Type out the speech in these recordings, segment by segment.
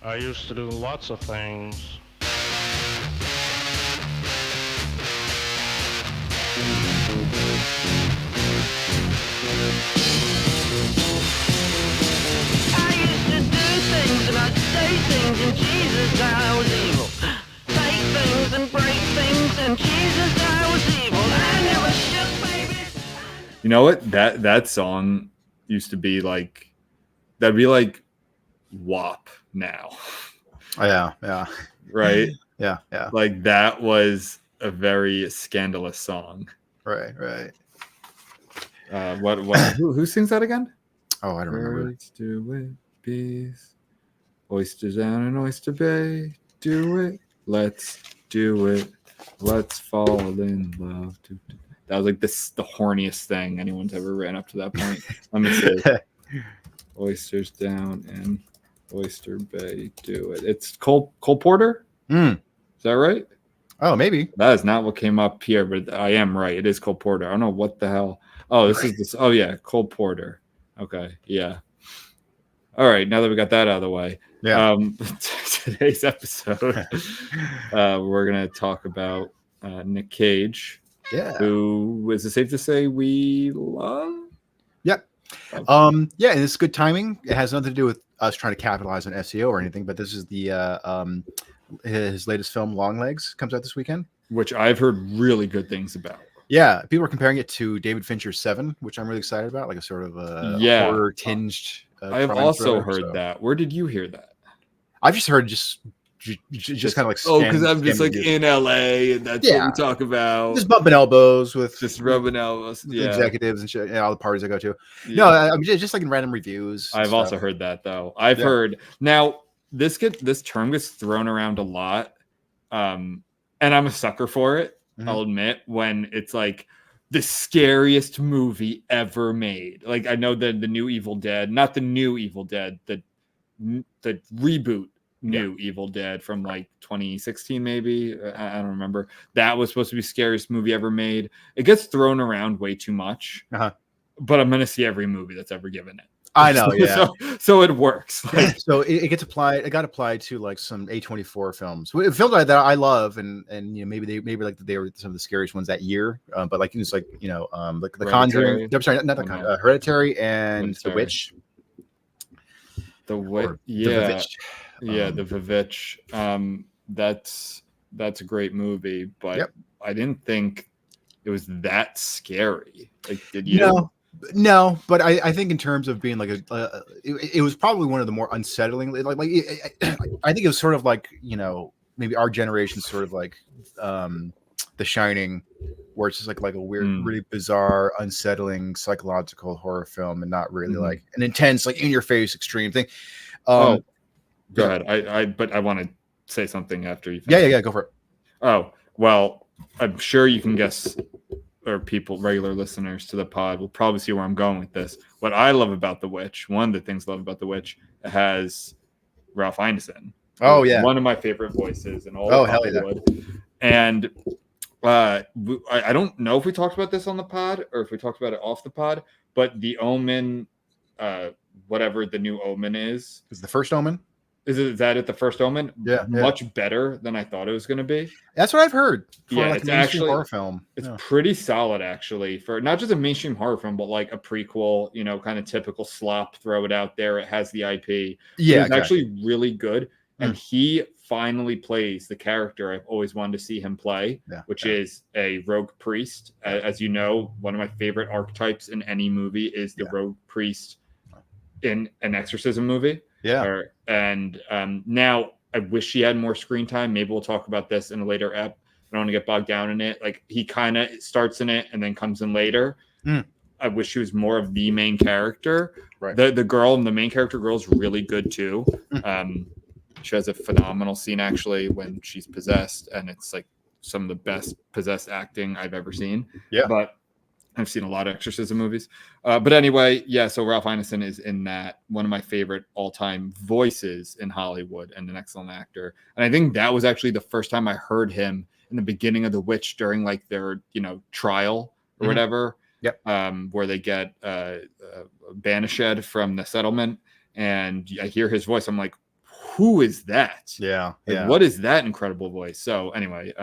I used to do lots of things. I used to do things and I'd say things and Jesus I was evil. Take things and break things and Jesus I was evil. I never shook babies. You know what? That song used to be like, that'd be like WAP now, Oh, yeah. right? Yeah. Like that was a very scandalous song. Right. Who sings that again? Oh, I don't remember. Birds do it, bees, oysters down in Oyster Bay. Do it, let's do it, let's fall in love. That was like the horniest thing anyone's ever ran up to that point. Let me see. Oysters down in Oyster Bay. Do it. It's Cole Porter. Is that right? Oh, maybe. That is not what came up here, but I am right. It is Cole Porter. I don't know what the hell. Oh, this is this. Oh yeah, Cole Porter. Okay, yeah. All right, now that we got that out of the way, Yeah. Today's episode, we're gonna talk about Nic Cage. Yeah. Who is it safe to say we love? Yep. Okay. Yeah, and it's good timing. It has nothing to do with us trying to capitalize on SEO or anything, but this is the his latest film, Long Legs, comes out this weekend. Which I've heard really good things about. Yeah, people are comparing it to David Fincher's Seven, which I'm really excited about, like a sort of horror tinged. I have also heard that. Where did you hear that? I've just heard just kind of like because I'm just like in LA and that's what we talk about. Just bumping elbows with just rubbing elbows, executives and shit, all the parties I go to. Yeah. No, I'm just like in random reviews. I've also heard that though. I've heard now this term gets thrown around a lot, and I'm a sucker for it. Mm-hmm. I'll admit, when it's like the scariest movie ever made. Like I know the new Evil Dead, not the new Evil Dead, the reboot new Evil Dead from like 2016 maybe. I don't remember. That was supposed to be scariest movie ever made. It gets thrown around way too much. But I'm gonna see every movie that's ever given it. I know, yeah. So it works. Like, so it gets applied. It got applied to like some A24 films, films that I love, and you know maybe they were some of the scariest ones that year. But like it's like like The Conjuring. I'm sorry, not The Conjuring. Hereditary and The Witch. The Witch. Yeah. The Vivitch. That's a great movie, but I didn't think it was that scary. Like, did you? No, but I think in terms of being like it was probably one of the more unsettling. I think it was sort of like maybe our generation sort of like The Shining, where it's just like a weird, really bizarre, unsettling psychological horror film, and not really like an intense, like in your face, extreme thing. Go ahead. But I want to say something after you finish. Yeah, go for it. Oh, well, I'm sure you can guess, or regular listeners to the pod will probably see where I'm going with this. What I love about The Witch, one of the things I love about The Witch, it has Ralph Ineson. Oh yeah, one of my favorite voices in all of Hollywood. Yeah. And I don't know if we talked about this on the pod or if we talked about it off the pod, but The Omen, whatever the new Omen is the first Omen. Is that it? The first Omen? Yeah. Much better than I thought it was going to be. That's what I've heard. For like it's a mainstream horror film. It's pretty solid, actually, for not just a mainstream horror film, but like a prequel, kind of typical slop, throw it out there. It has the IP. Yeah. It's actually really good. And he finally plays the character I've always wanted to see him play, which is a rogue priest. As you know, one of my favorite archetypes in any movie is the rogue priest in an exorcism movie. Yeah. Now I wish he had more screen time. Maybe we'll talk about this in a later ep. I don't want to get bogged down in it. Like he kind of starts in it and then comes in later. I wish he was more of the main character. Right. The main character girl is really good too. She has a phenomenal scene actually when she's possessed, and it's like some of the best possessed acting I've ever seen. Yeah. But I've seen a lot of exorcism movies. But anyway, so Ralph Ineson is in that, one of my favorite all-time voices in Hollywood, and an excellent actor. And I think that was actually the first time I heard him in the beginning of The Witch during like their, trial or whatever. Yep. Where they get banished from the settlement, and I hear his voice. I'm like, who is that? Yeah. Like, Yeah. what is that incredible voice? So anyway,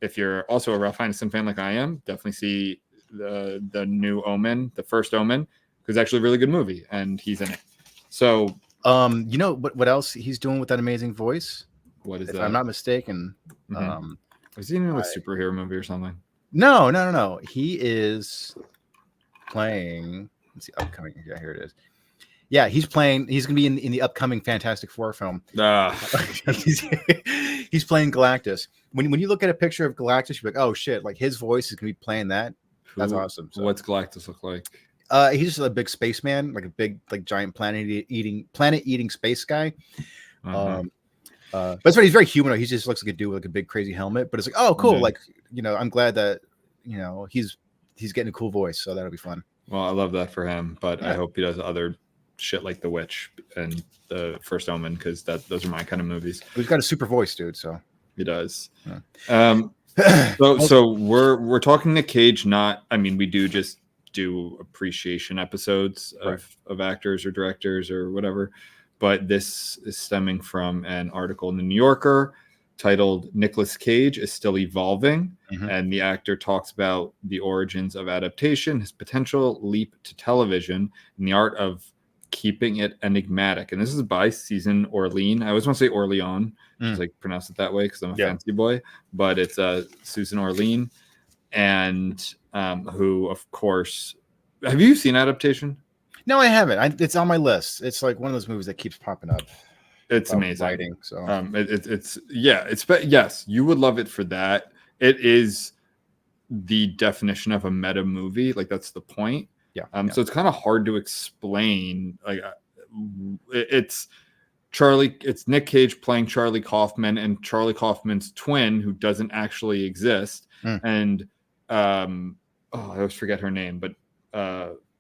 if you're also a Ralph Ineson fan like I am, definitely see the new Omen, the first Omen, because it's actually a really good movie, and he's in it. So, you know what else he's doing with that amazing voice? what is If that? I'm not mistaken, Mhm. Is he in a superhero movie or something? no. He is playing. Let's see, upcoming. Yeah, here it is. Yeah, he's playing. He's gonna be in the upcoming Fantastic Four film. He's playing Galactus. When you look at a picture of Galactus, you're like, oh shit! Like his voice is gonna be playing that. That's awesome. So. What's Galactus look like? He's just a big spaceman, like a big, like giant planet-eating space guy. But he's very humanoid. He just looks like a dude with like a big crazy helmet. But it's like, oh, cool. Yeah. Like, I'm glad that he's getting a cool voice, so that'll be fun. Well, I love that for him, but I hope he does other shit like The Witch and the First Omen, because those are my kind of movies. He's got a super voice, dude. So he does. Yeah. So we're talking Nic Cage. We do appreciation episodes of actors or directors or whatever, but this is stemming from an article in the New Yorker titled "Nicolas Cage is Still Evolving," and the actor talks about the origins of adaptation, his potential leap to television, and the art of keeping it enigmatic. And this is by Susan Orlean. I always want to say Orlean, just like pronounce it that way because I'm a fancy boy, but it's Susan Orlean, and who, of course, have you seen Adaptation? No, I haven't. It's on my list. It's like one of those movies that keeps popping up. It's amazing. Writing, so yes, you would love it for that. It is the definition of a meta movie. Like that's the point. So it's kind of hard to explain. Like it's Nic Cage playing Charlie Kaufman and Charlie Kaufman's twin, who doesn't actually exist. And I always forget her name, but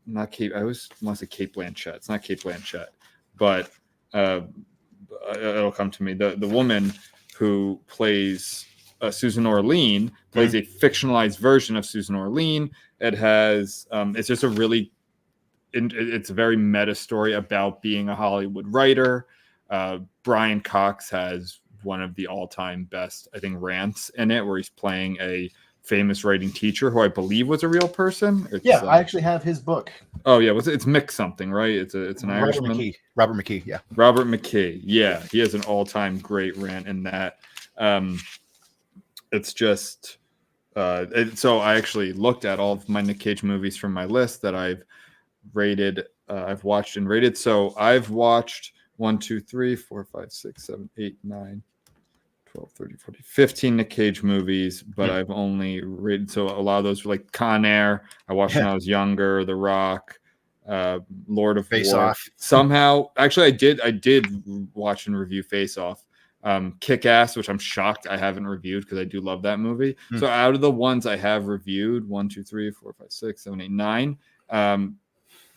not Kate. I always want to say Kate Blanchett. It's not Kate Blanchett, but it'll come to me. The woman who plays Susan Orlean plays a fictionalized version of Susan Orlean. It has it's just it's a very meta story about being a Hollywood writer. Brian Cox has one of the all-time best, I think, rants in it, where he's playing a famous writing teacher who I believe was a real person. I actually have his book. Oh yeah, it's Mick something, right? It's an Irishman. Robert McKee, yeah. Robert McKee, yeah. He has an all-time great rant in that. It's just so I actually looked at all of my Nic Cage movies from my list that I've rated, I've watched and rated. So I've watched 1, 2, 3, 4, 5, 6, 7, 8, 9, 12, 13, 14, 15 Nic Cage movies, but I've only rated, so a lot of those were like Con Air. I watched when I was younger, The Rock, Lord of Face War. Off. Somehow, actually, I did watch and review Face Off. Kick Ass, which I'm shocked I haven't reviewed because I do love that movie. So out of the ones I have reviewed, 1, 2, 3, 4, 5, 6, 7, 8, 9,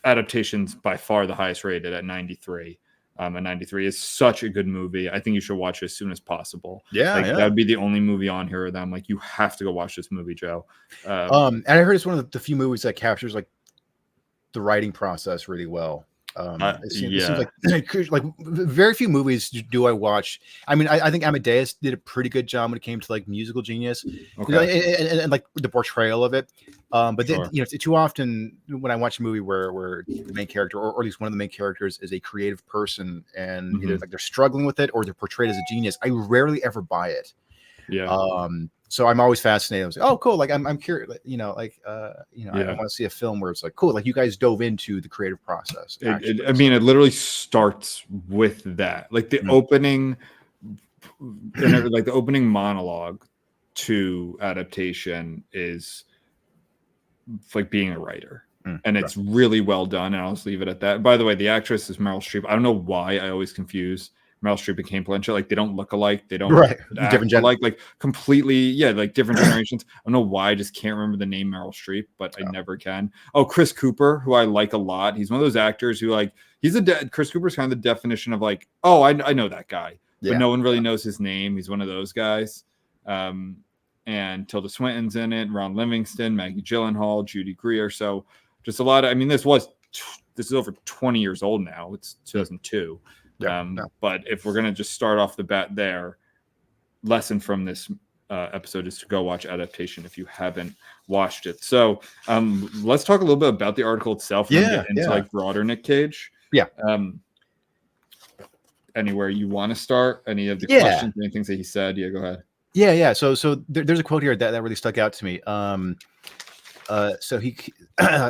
Adaptation's by far the highest rated at 93. And 93 is such a good movie. I think you should watch it as soon as possible. That would be the only movie on here that I'm like, you have to go watch this movie, Joe. And I heard it's one of the few movies that captures like the writing process really well. It seems like very few movies do I watch. I mean, I think Amadeus did a pretty good job when it came to like musical genius, and like the portrayal of it. But then, too often when I watch a movie where the main character, or at least one of the main characters, is a creative person, and either like they're struggling with it or they're portrayed as a genius, I rarely ever buy it. So I'm always fascinated. I was like, oh, cool. Like I'm curious. I want to see a film where it's like, cool. Like you guys dove into the creative process. It literally starts with that, like the opening, like the opening monologue to Adaptation is like being a writer, and it's really well done. And I'll just leave it at that. By the way, the actress is Meryl Streep. I don't know why I always confuse Meryl Streep and Kate Blanchett. Like they don't look alike. They don't different like completely. Like different generations. I don't know why. I just can't remember the name Meryl Streep, but I never can. Oh, Chris Cooper, who I like a lot. He's one of those actors who like Chris Cooper's kind of the definition of like, oh, I know that guy, but no one really knows his name. He's one of those guys. And Tilda Swinton's in it. Ron Livingston, Maggie Gyllenhaal, Judy Greer. So just a lot of. I mean, this is over 20 years old now. It's 2002. But if we're gonna just start off the bat there, lesson from this episode is to go watch Adaptation if you haven't watched it. So let's talk a little bit about the article itself and then get into like broader Nic Cage. Yeah. Anywhere you want to start? Any of the questions, any things that he said? Yeah, go ahead. Yeah. So there's a quote here that really stuck out to me. So he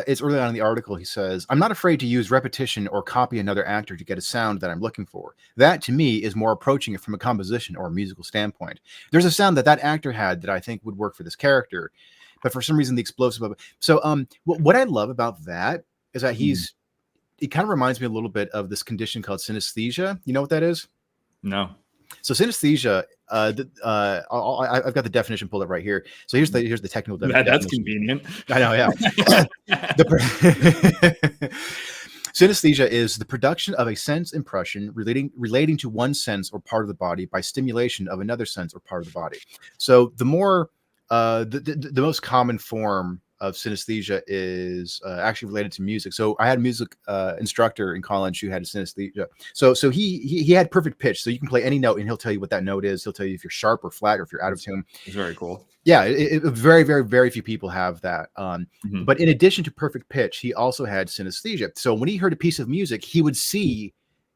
it's early on in the article. He says, "I'm not afraid to use repetition or copy another actor to get a sound that I'm looking for. That to me is more approaching it from a composition or a musical standpoint. There's a sound that actor had that I think would work for this character, but for some reason the explosive." So what I love about that is that it kind of reminds me a little bit of this condition called synesthesia. You know what that is? No. So synesthesia, I've got the definition pulled up right here. So here's the technical definition. That's convenient. I know, yeah. Synesthesia is the production of a sense impression relating to one sense or part of the body by stimulation of another sense or part of the body. So the more the most common form of synesthesia is actually related to music. So I had a music instructor in college who had synesthesia. So he had perfect pitch. So you can play any note and he'll tell you what that note is. He'll tell you if you're sharp or flat or if you're out of tune. It's very cool. Yeah, very, very, very few people have that. But in addition to perfect pitch, he also had synesthesia. So when he heard a piece of music, he would see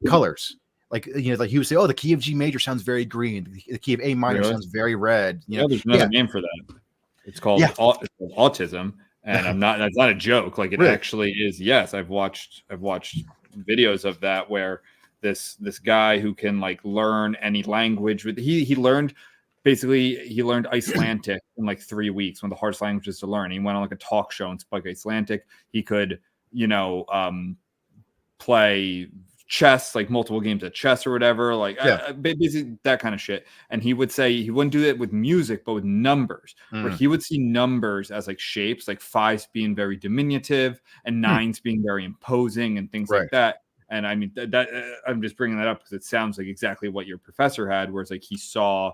colors. Like he would say, "Oh, the key of G major sounds very green. The key of A minor sounds very red." There's another name for that. It's called autism, and that's not a joke. Like it actually is. Yes, I've watched videos of that where this guy who can like learn any language with he learned Icelandic in like 3 weeks, one of the hardest languages to learn. He went on like a talk show and spoke Icelandic. He could, play chess, like multiple games of chess or whatever, like basically that kind of shit. And he would say he wouldn't do it with music, but with numbers, where he would see numbers as like shapes, like 5s being very diminutive and 9s being very imposing and things like that. And I mean, that I'm just bringing that up because it sounds like exactly what your professor had, where it's like he saw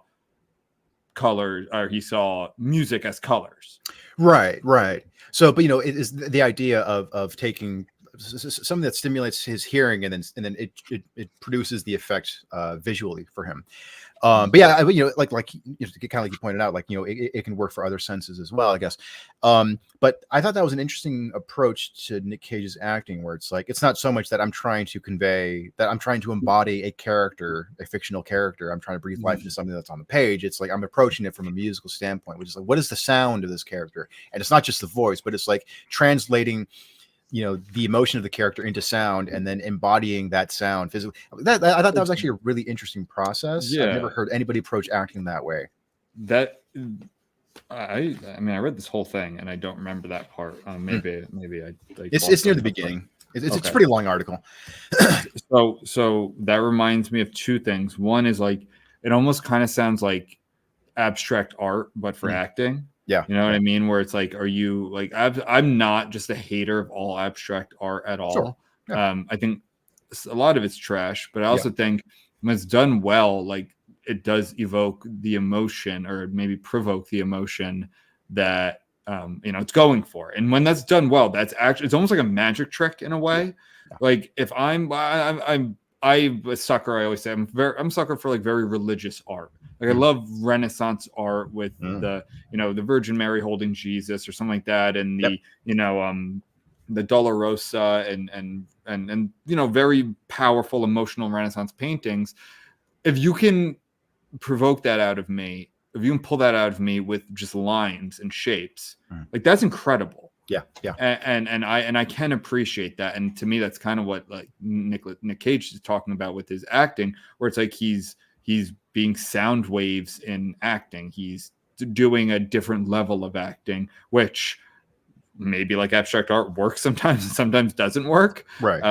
colors or he saw music as colors. Right. So, but it is the idea of taking something that stimulates his hearing and then it produces the effect visually for him. But yeah, like kind of like you pointed out, like it can work for other senses as well, I guess. But I thought that was an interesting approach to Nic Cage's acting, where it's like it's not so much that I'm trying to convey that I'm trying to embody a character, a fictional character. I'm trying to breathe life into something that's on the page. It's like I'm approaching it from a musical standpoint, which is like, what is the sound of this character? And it's not just the voice, but it's like translating the emotion of the character into sound and then embodying that sound physically. I thought that was actually a really interesting process. I've never heard anybody approach acting that way. I mean, I read this whole thing and I don't remember that part. Maybe it's near the beginning. It's a pretty long article. So that reminds me of two things. One is like, it almost kind of sounds like abstract art, but for acting. Yeah. You know what I mean? Where it's like, are you like, I'm not just a hater of all abstract art at all. Sure. Yeah. I think a lot of it's trash, but I also think when it's done well, like it does evoke the emotion or maybe provoke the emotion that, it's going for. And when that's done well, that's actually, it's almost like a magic trick in a way. Yeah. Like if I'm a sucker, I always say I'm a sucker for like very religious art. Like I love Renaissance art with the Virgin Mary holding Jesus or something like that, and the Dolorosa and very powerful emotional Renaissance paintings. If you can provoke that out of me, if you can pull that out of me with just lines and shapes, like that's incredible. Yeah. And I can appreciate that, and to me that's kind of what like Nic Cage is talking about with his acting, where it's like he's being sound waves in acting. He's doing a different level of acting, which maybe like abstract art works sometimes and sometimes doesn't work. Right.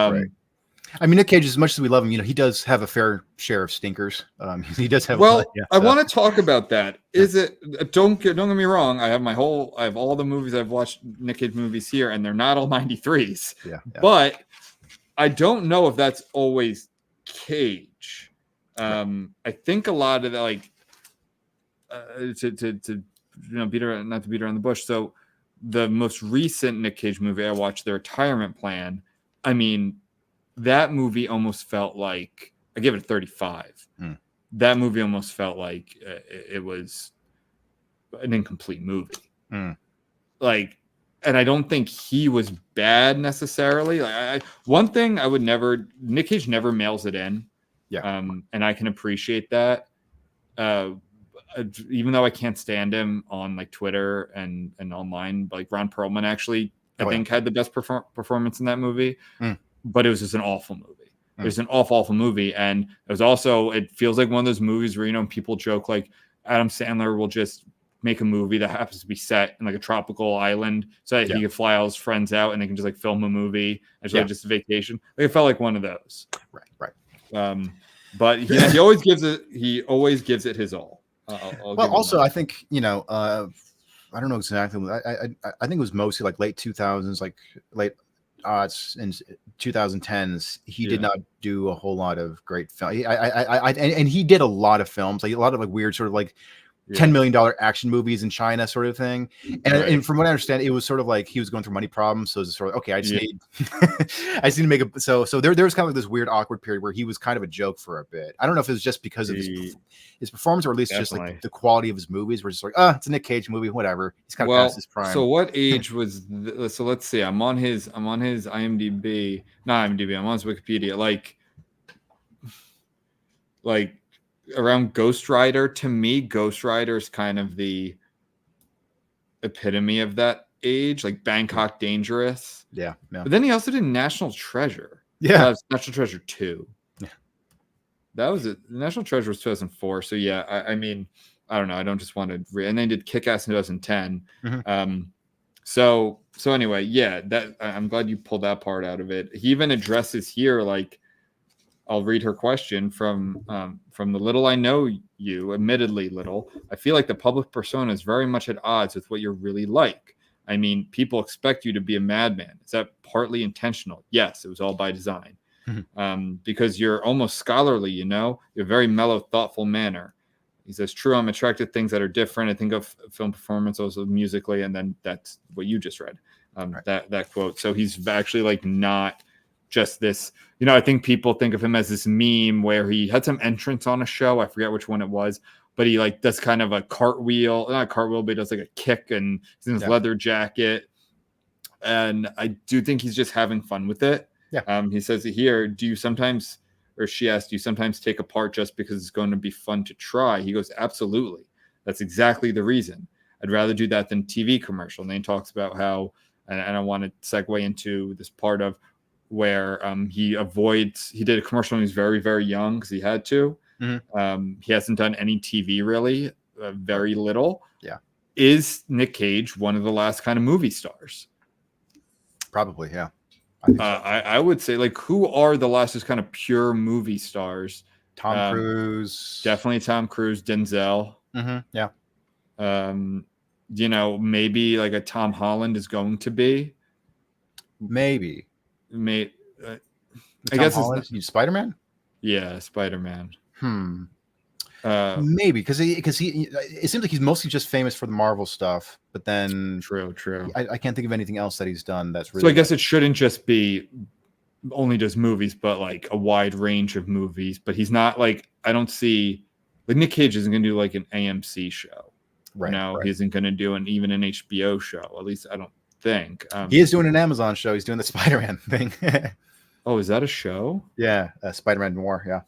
I mean, Nic Cage, as much as we love him, he does have a fair share of stinkers. He does have. I want to talk about that. Is it? Don't get me wrong. I have all the movies I've watched, Nic Cage movies here, and they're not all 93s. Yeah. But I don't know if that's always Cage. I think a lot of that, like, to beat around, not to beat around the bush. So the most recent Nic Cage movie I watched, The Retirement Plan. I mean, that movie almost felt like I give it a 35. That movie almost felt like it was an incomplete movie. Like, and I don't think he was bad necessarily. Like, one thing I would never, Nic Cage never mails it in. Yeah. And I can appreciate that. Even though I can't stand him on like Twitter and online, like Ron Perlman actually, I think had the best performance in that movie, but it was just an awful movie. It was an awful movie. And it was also, it feels like one of those movies where, you know, people joke like Adam Sandler will just make a movie that happens to be set in like a tropical island so that he can fly all his friends out and they can just like film a movie and just a vacation. Like, it felt like one of those. Right. But he always gives it his all. Well, also I think, you know, I don't know exactly. I think it was mostly like late 2000s, like late odds in 2010s. He did not do a whole lot of great film. And he did a lot of films, like a lot of like weird sort of like $10 million action movies in China sort of thing. And from what I understand, it was sort of like he was going through money problems. So it's sort of, okay, I just need to make a, so there was kind of like this weird awkward period where he was kind of a joke for a bit. I don't know if it was just because of his performance or at least just like the quality of his movies were just like, it's a Nic Cage movie, whatever. He's kind of past his prime. So what age was, so let's see, I'm on his IMDb, not IMDb, I'm on his Wikipedia, like around Ghost Rider. To me, Ghost Rider is kind of the epitome of that age, like Bangkok Dangerous. Yeah. But then he also did National Treasure. Yeah. National Treasure 2. Yeah. That was it. National Treasure was 2004. So yeah, I mean, I don't know. I don't just want to and they did Kick-Ass in 2010. So anyway, yeah, that I'm glad you pulled that part out of it. He even addresses here, like, I'll read her question from the little I know you, admittedly little. I feel like the public persona is very much at odds with what you're really like. I mean, people expect you to be a madman. Is that partly intentional? Yes, it was all by design. Because you're almost scholarly, you know, you're a very mellow, thoughtful manner. He says, true, I'm attracted to things that are different. I think of film performance also musically, and then that's what you just read, that quote. So he's actually like not just this, you know, I think people think of him as this meme where he had some entrance on a show. I forget which one it was, but he like does kind of a cartwheel, not a cartwheel, but he does like a kick and he's in his leather jacket. And I do think he's just having fun with it. Yeah. He says here, do you sometimes, or she asked, do you sometimes take a part just because it's going to be fun to try? He goes, absolutely. That's exactly the reason. I'd rather do that than TV commercial. And then he talks about how, and I want to segue into this part of where he did a commercial when he was very, very young because he had to. He hasn't done any TV really, very little. Yeah. Is Nic Cage one of the last kind of movie stars? Probably, yeah. I would say, like, who are the last just kind of pure movie stars? Tom Cruise. Definitely Tom Cruise, Denzel. Yeah. You know, maybe like a Tom Holland is going to be. Maybe. I guess Spider-Man. Yeah, Spider-Man. Maybe because he it seems like he's mostly just famous for the Marvel stuff, but then true. I can't think of anything else that he's done that's really. So I guess it shouldn't just be only does movies, but like a wide range of movies. But he's not like, I don't see, like, Nic Cage isn't going to do like an AMC show. Right. He isn't going to do even an HBO show. At least I don't think. He is doing an Amazon show. He's doing the Spider-Man thing. Oh, is that a show? Yeah, Spider-Man Noir. Yeah.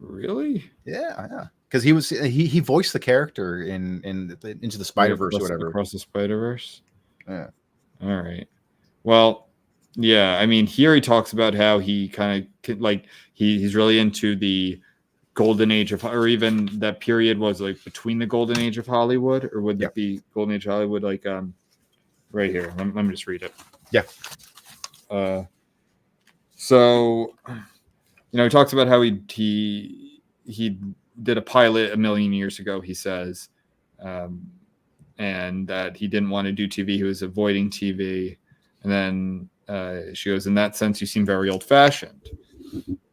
Really? Yeah. Because he voiced the character in Into the Spider-Verse or whatever. Across the Spider-Verse. Yeah. All right. Well, yeah. I mean, here he talks about how he kind of like he's really into the golden age of, or even that period was like between the golden age of Hollywood, or would it be golden age of Hollywood? Like right here. Let me just read it. Yeah. So, you know, he talks about how he did a pilot 1 million years ago, he says, and that he didn't want to do TV. He was avoiding TV. And then she goes, in that sense, you seem very old-fashioned.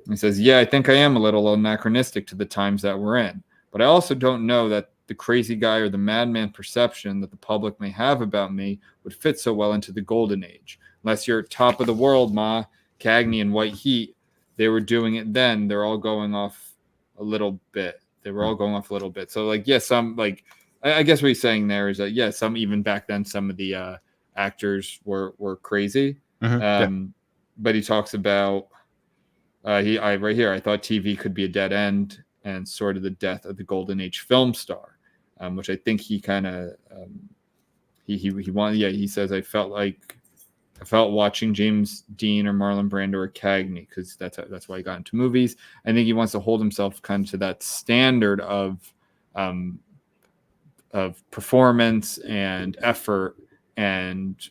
He says, yeah, I think I am a little anachronistic to the times that we're in. But I also don't know that the crazy guy or the madman perception that the public may have about me would fit so well into the golden age. Unless you're top of the world, Ma, Cagney and White Heat, they were doing it then, they're all going off a little bit. They were all going off a little bit. So like, yeah, some like, I guess what he's saying there is that, yeah, some even back then, some of the actors were crazy. But he talks about, right here, I thought TV could be a dead end and sort of the death of the golden age film star, which I think he kind of, he wanted, yeah, he says, I felt watching James Dean or Marlon Brando or Cagney, because that's why he got into movies. I think he wants to hold himself kind of to that standard of performance and effort, and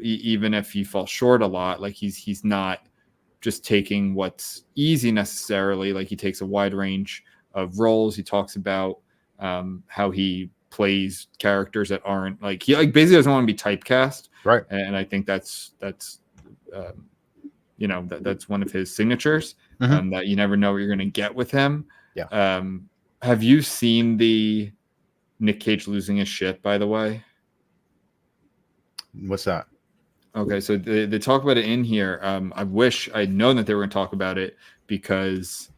even if he falls short a lot, like he's not just taking what's easy necessarily. Like he takes a wide range of roles. He talks about how he plays characters that aren't like, he like basically doesn't want to be typecast, right? And I think that's one of his signatures, that you never know what you're going to get with him. Have you seen the Nic Cage losing his shit, by the way? What's that? Okay, so they talk about it in here. I wish I'd known that they were going to talk about it, because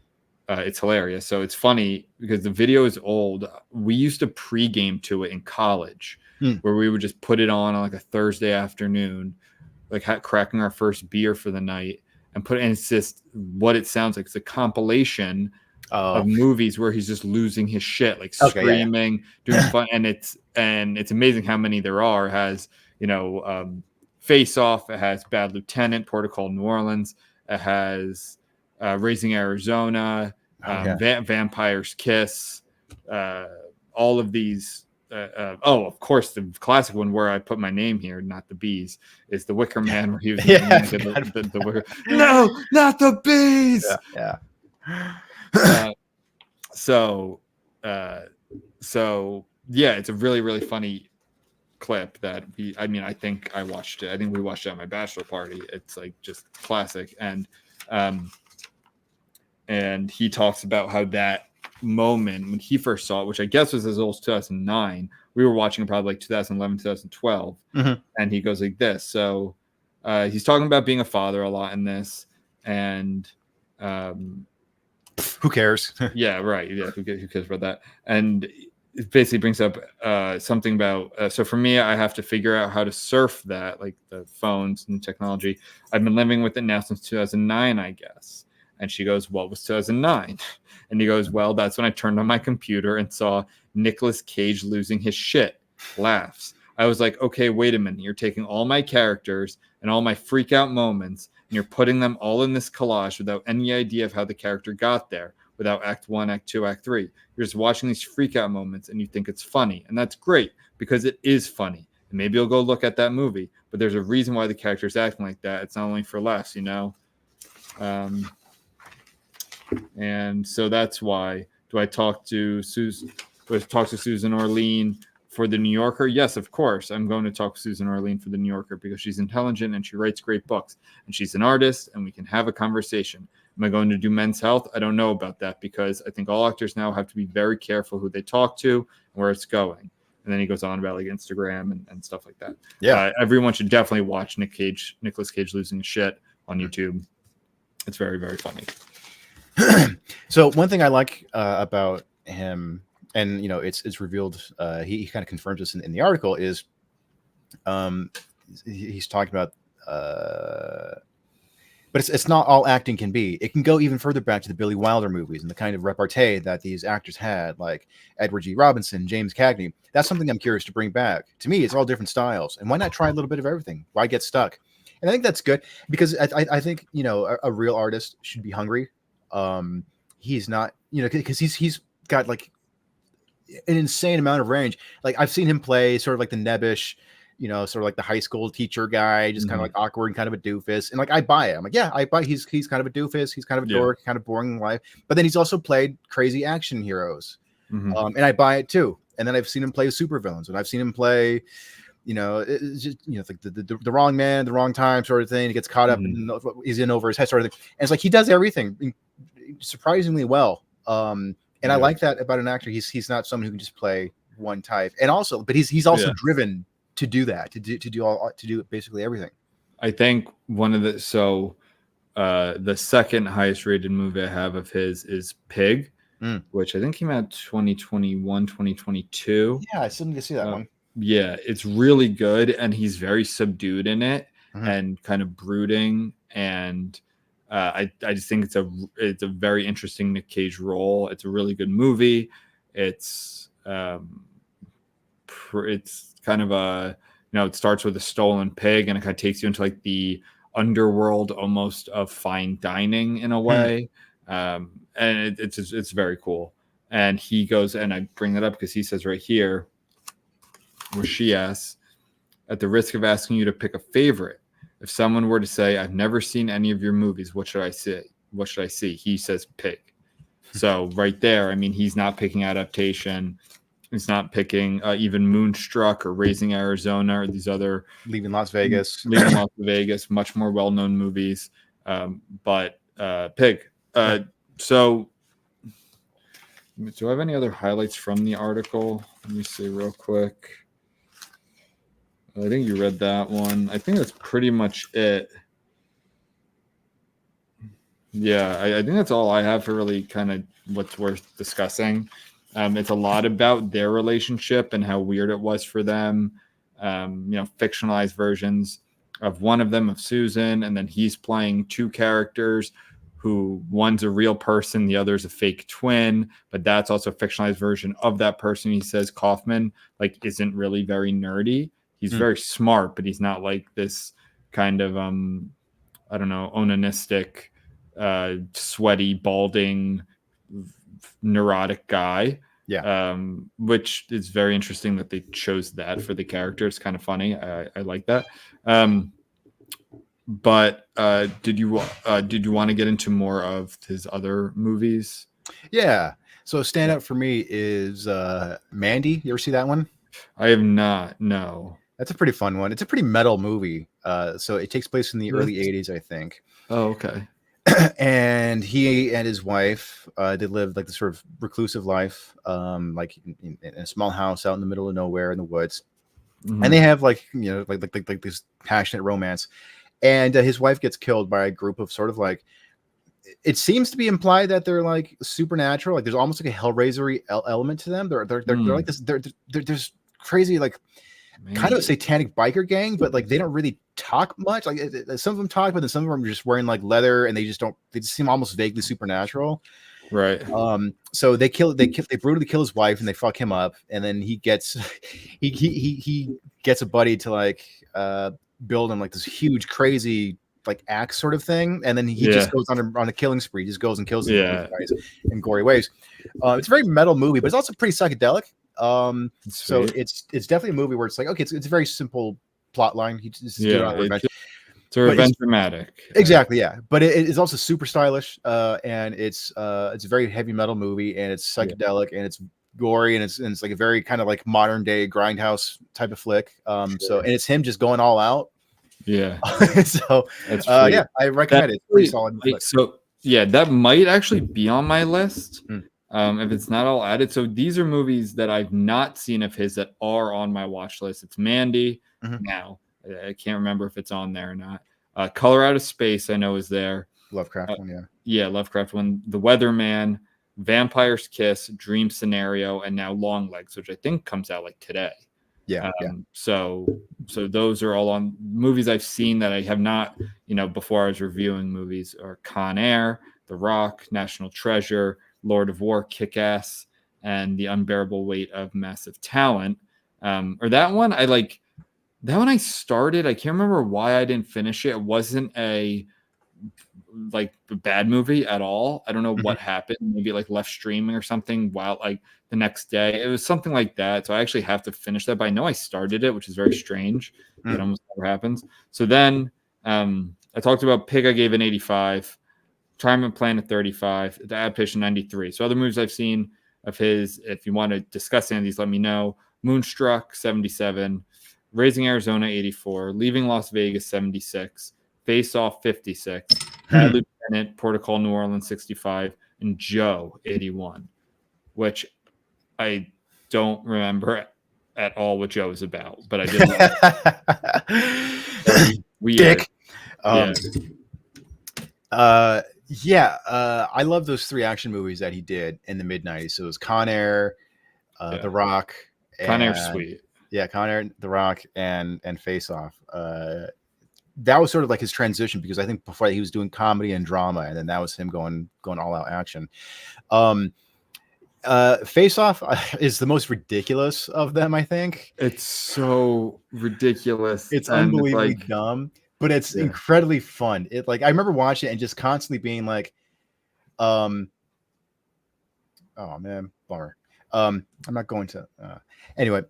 it's hilarious. So it's funny because the video is old. We used to pregame to it in college, where we would just put it on like a Thursday afternoon, like cracking our first beer for the night, and it's just what it sounds like. It's a compilation of movies where he's just losing his shit, like screaming, doing fun, and it's amazing how many there are. It has Face Off, it has Bad Lieutenant, Protocol New Orleans, it has Raising Arizona, Vampire's Kiss, all of these. Of course, the classic one where I put my name here, not the bees, is The Wicker Man, where he was the Wicker. No, not the bees. So yeah, it's a really, really funny clip that I think I watched it. I think we watched it at my bachelor party. It's like just classic. And he talks about how that moment when he first saw it, which I guess was as old as 2009, we were watching it probably like 2011, 2012. And he goes like this. So he's talking about being a father a lot in this, and who cares? Yeah, right. Yeah, who cares about that? And it basically brings up something about, so for me, I have to figure out how to surf that, like the phones and technology. I've been living with it now since 2009, I guess. And she goes, what was 2009? And he goes, well, that's when I turned on my computer and saw Nicolas Cage losing his shit. Laughs. I was like, okay, wait a minute. You're taking all my characters and all my freak out moments, and you're putting them all in this collage without any idea of how the character got there, without act 1, act 2, act 3. You're just watching these freak out moments and you think it's funny. And that's great, because it is funny. And maybe you'll go look at that movie, but there's a reason why the character's acting like that. It's not only for laughs, And so that's why. Do I talk to Susan Orlean for the New Yorker? Yes, of course. I'm going to talk to Susan Orlean for the New Yorker, because she's intelligent and she writes great books, and she's an artist, and we can have a conversation. Am I going to do Men's Health? I don't know about that, because I think all actors now have to be very careful who they talk to and where it's going. And then he goes on about like Instagram and stuff like that. Yeah, everyone should definitely watch Nicolas Cage losing his shit on YouTube. It's very, very funny. So one thing I like about him, and it's revealed, he kind of confirms this in the article, is he's talking about but it's not all acting can be. It can go even further back to the Billy Wilder movies and the kind of repartee that these actors had, like Edward G. Robinson, James Cagney. That's something I'm curious to bring back. To me, it's all different styles, and why not try a little bit of everything? Why get stuck? And I think that's good, because I think a real artist should be hungry. He's not, because he's got like an insane amount of range. Like I've seen him play sort of like the nebbish, sort of like the high school teacher guy, just kind of like awkward and kind of a doofus. And like I buy it. I'm like, yeah, I buy. He's kind of a doofus. He's kind of a dork, kind of boring in life. But then he's also played crazy action heroes, and I buy it too. And then I've seen him play supervillains, and I've seen him play. It's just it's like the wrong man, the wrong time sort of thing. He gets caught up and he's in over his head sort of thing. And it's like he does everything surprisingly well. And I like that about an actor. He's not someone who can just play one type. And also, but he's also driven to do that, to do basically everything. I think one of the the second highest rated movie I have of his is Pig, which I think came out 2021, 2022. Yeah, I still need to see that one. Yeah, it's really good, and he's very subdued in it and kind of brooding. And I just think it's a very interesting Nic Cage role. It's a really good movie. It's kind of a, it starts with a stolen pig, and it kind of takes you into like the underworld almost of fine dining in a way. And it's very cool. And he goes, and I bring that up because he says right here, where she asks, at the risk of asking you to pick a favorite, if someone were to say, I've never seen any of your movies, what should I say? What should I see? He says Pig. So right there, I mean, he's not picking Adaptation. He's not picking even Moonstruck or Raising Arizona or these other Leaving Las Vegas, much more well-known movies. But Pig. So do I have any other highlights from the article? Let me see real quick. I think you read that one. I think that's pretty much it. Yeah, I think that's all I have for really kind of what's worth discussing. It's a lot about their relationship and how weird it was for them. Fictionalized versions of one of them, of Susan, and then he's playing two characters who one's a real person, the other's a fake twin, but that's also a fictionalized version of that person. He says Kaufman isn't really very nerdy. He's very smart, but he's not like this kind of I don't know, onanistic, sweaty, balding, neurotic guy. Yeah. Which is very interesting that they chose that for the character. It's kind of funny. I like that. But did you want to get into more of his other movies? Yeah. So standout for me is Mandy. You ever see that one? I have not. No. That's a pretty fun one. It's a pretty metal movie. So it takes place in the early 80s, I think. Oh, okay. And he and his wife, they lived like this sort of reclusive life, like in a small house out in the middle of nowhere in the woods. And they have like this passionate romance. And his wife gets killed by a group of sort of like, it seems to be implied that they're like supernatural. Like there's almost like a Hellraiser element to them. They're like this. There's crazy like kind of a satanic biker gang, but like they don't really talk much. Like some of them talk, but then some of them are just wearing like leather, and they just seem almost vaguely supernatural. Right. So they brutally kill his wife and they fuck him up, and then he gets he gets a buddy to like build him like this huge crazy like axe sort of thing, and then he just goes on a killing spree. He just goes and kills them guys in gory ways. It's a very metal movie, but it's also pretty psychedelic. So it's definitely a movie where it's like, okay, it's a very simple plot line. It's a revenge dramatic. Exactly, yeah. But it is also super stylish, and it's a very heavy metal movie, and it's psychedelic, and it's gory, and it's like a very kind of like modern day grindhouse type of flick. So and it's him just going all out. Yeah. So yeah, I recommend it. It's pretty solid. So yeah, that might actually be on my list. If it's not all added. So these are movies that I've not seen of his that are on my watch list. It's Mandy now. I can't remember if it's on there or not. Color Out of Space, I know, is there. Lovecraft one, yeah. Yeah, Lovecraft one. The Weatherman, Vampire's Kiss, Dream Scenario, and now Longlegs, which I think comes out like today. Yeah. So those are all on movies I've seen that I have not, before I was reviewing movies, are Con Air, The Rock, National Treasure, Lord of War, Kick-Ass, and The Unbearable Weight of Massive Talent. Or that one, that one I started. I can't remember why I didn't finish it. It wasn't a bad movie at all. I don't know what happened. Maybe left streaming or something while the next day. It was something like that. So I actually have to finish that. But I know I started it, which is very strange. It almost never happens. So then I talked about Pig. I gave an 85. Retirement Plan at 35, the Adaptation 93. So other movies I've seen of his, if you want to discuss any of these, let me know. Moonstruck, 77. Raising Arizona, 84. Leaving Las Vegas, 76. Face Off, 56. Lieutenant, Protocol New Orleans, 65. And Joe, 81. Which I don't remember at all what Joe is about, but I did. Weird. Dick. Yeah. Yeah, I love those 3 action movies that he did in the mid '90s. So it was Con Air, Yeah. The Rock, Con Air's and sweet. yeah, Con Air, The Rock, and Face Off. That was sort of like his transition because I think before that he was doing comedy and drama, and then that was him going all out action. Face Off is the most ridiculous of them, I think. It's so ridiculous. It's and it's unbelievably like, dumb, but it's yeah. incredibly fun. It like I remember watching it and just constantly being like, oh man, bummer. I'm not going to anyway.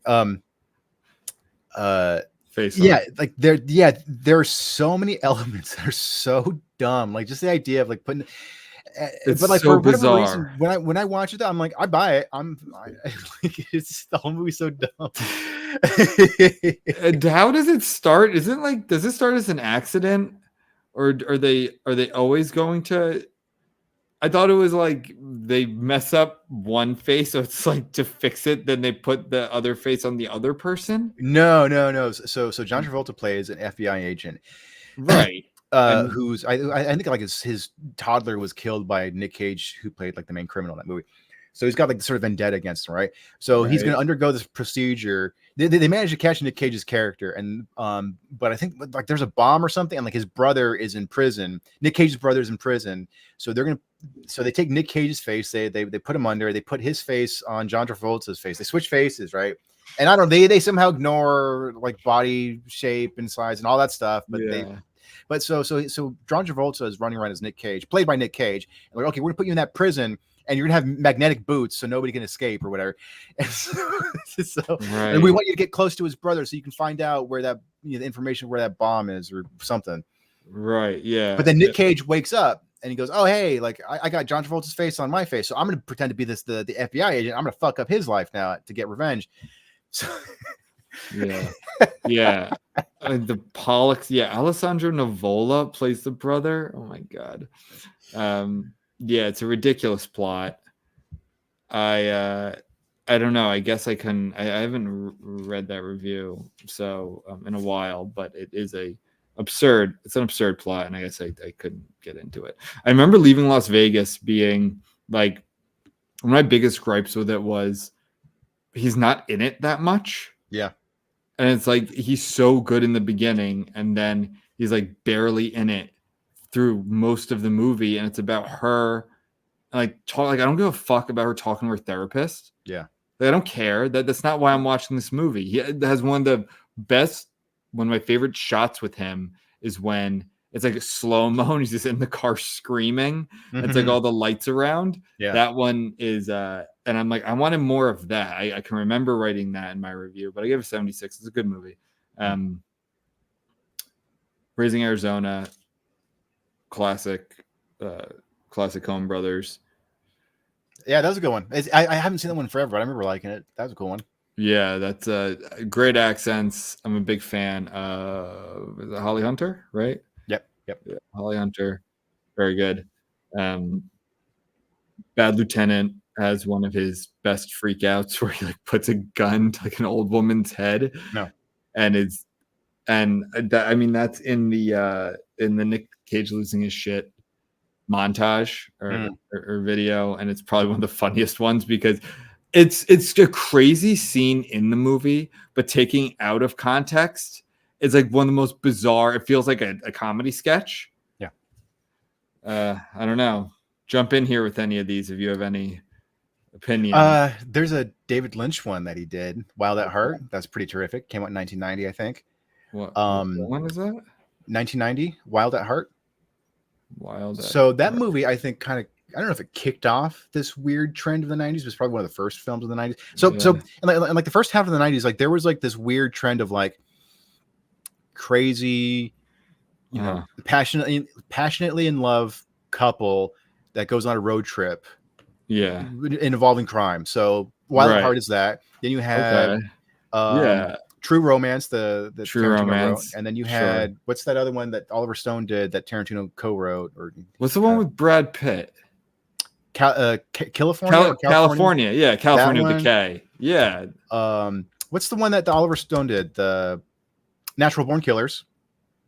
Face Yeah, Off. like there are so many elements that are so dumb. Like just the idea of like putting It's but like so for whatever bizarre. reason, when I watch it, I'm like, I buy it. Like it's the whole movie's so dumb. And how does it start? Isn't like, does it start as an accident, or are they always going to? I thought it was like they mess up one face, so it's like to fix it, then they put the other face on the other person. No. So John Travolta plays an FBI agent, Right. And who's I think like his toddler was killed by Nic Cage, who played like the main criminal in that movie. So he's got like the sort of vendetta against him, right? So he's going to undergo this procedure. They managed to catch Nic Cage's character, and but I think like there's a bomb or something, and like his brother is in prison. Nic Cage's brother is in prison, so they take Nic Cage's face, they put him under, they put his face on John Travolta's face. They switch faces, right? And I don't know, they somehow ignore like body shape and size and all that stuff, but so John Travolta is running around as Nic Cage, played by Nic Cage. And we're like, okay, we're gonna put you in that prison, and you're gonna have magnetic boots so nobody can escape or whatever. And and we want you to get close to his brother so you can find out where that the information where that bomb is or something. Right. Yeah. But then Nic Cage wakes up and he goes, "Oh hey, like I got John Travolta's face on my face, so I'm gonna pretend to be the FBI agent. I'm gonna fuck up his life now to get revenge." So yeah. The Pollux. Yeah. Alessandro Nivola plays the brother. Oh my god. Yeah, it's a ridiculous plot. I don't know. I guess I haven't read that review so in a while, but it's an absurd plot, and I guess I couldn't get into it. I remember leaving Las Vegas being like, one of my biggest gripes with it was he's not in it that much. Yeah. And it's like he's so good in the beginning, and then he's like barely in it through most of the movie, and it's about her I don't give a fuck about her talking to her therapist. Yeah. Like, I don't care. That's not why I'm watching this movie. He has one of my favorite shots with him is when it's like a slow-mo and he's just in the car screaming. Mm-hmm. It's like all the lights around. Yeah. That one is and I'm like, I wanted more of that. I can remember writing that in my review, but I gave it 76. It's a good movie. Raising Arizona, classic Coen Brothers. Yeah, that was a good one. I haven't seen that one forever, but I remember liking it. That was a cool one. Yeah, that's great accents. I'm a big fan of Holly Hunter, right? Yep. Yeah, Holly Hunter, very good. Bad Lieutenant has one of his best freakouts where he like puts a gun to like an old woman's head. No, and that's in the Nic Cage losing his shit montage or video, and it's probably one of the funniest ones because it's a crazy scene in the movie, but taking out of context, it's like one of the most bizarre. It feels like a comedy sketch. Yeah. I don't know. Jump in here with any of these if you have any opinion. There's a David Lynch one that he did, Wild at Heart. That's pretty terrific. Came out in 1990, I think. What when is that? 1990, Wild at Heart. So that movie, I think, kind of, I don't know if it kicked off this weird trend of the 90s. It was probably one of the first films of the 90s. So and like the first half of the 90s, like there was like this weird trend of like crazy, you know, passionately in love couple that goes on a road trip. Yeah. Involving crime. So Wild at Heart is that. Then you had True Romance, the True Tarantino Romance, wrote. And then you had what's that other one that Oliver Stone did that Tarantino co-wrote? Or what's the one with Brad Pitt? California. California, yeah, California with the K, yeah. What's the one that Oliver Stone did? The Natural Born Killers.